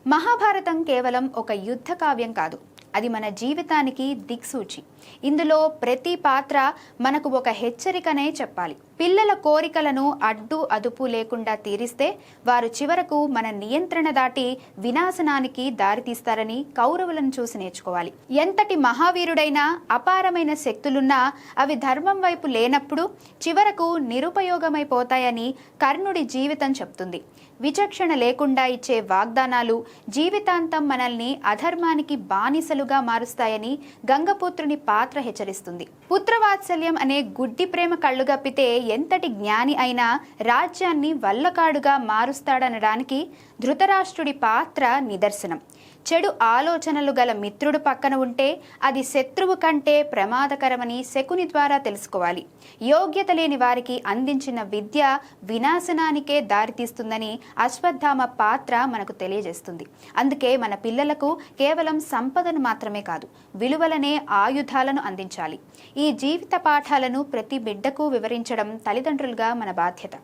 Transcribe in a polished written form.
మహాభారతం కేవలం ఒక యుద్ధ కావ్యం కాదు, అది మన జీవితానికి దిక్సూచి. ఇందులో ప్రతి పాత్ర మనకు ఒక హెచ్చరికనే చెప్పాలి. పిల్లల కోరికలను అడ్డు అదుపు లేకుండా తీరిస్తే వారు చివరకు మన నియంత్రణ దాటి వినాశనానికి దారితీస్తారని కౌరవులను చూసి నేర్చుకోవాలి. ఎంతటి మహావీరుడైనా అపారమైన శక్తులున్నా అవి ధర్మం వైపు లేనప్పుడు చివరకు నిరుపయోగమైపోతాయని కర్ణుడి జీవితం చెప్తుంది. విచక్షణ లేకుండా ఇచ్చే వాగ్దానాలు జీవితాంతం మనల్ని అధర్మానికి బానిసలుగా మారుస్తాయని గంగపుత్రుని పాత్ర హెచ్చరిస్తుంది. పుత్రవాత్సల్యం అనే గుడ్డి ప్రేమ కళ్ళుగప్పితే ఎంతటి జ్ఞాని అయినా రాజ్యాన్ని వల్లకాడుగా మారుస్తాడనడానికి ధృతరాష్ట్రుడి పాత్ర నిదర్శనం. చెడు ఆలోచనలు గల మిత్రుడు పక్కన ఉంటే అది శత్రువు కంటే ప్రమాదకరమని శకుని ద్వారా తెలుసుకోవాలి. యోగ్యత లేని వారికి అందించిన విద్య వినాశనానికే దారితీస్తుందని అశ్వత్థామ పాత్ర మనకు తెలియజేస్తుంది. అందుకే మన పిల్లలకు కేవలం సంపదను మాత్రమే కాదు, విలువలనే ఆయుధాలను అందించాలి. ఈ జీవిత పాఠాలను ప్రతి బిడ్డకు వివరించడం తల్లిదండ్రులుగా మన బాధ్యత.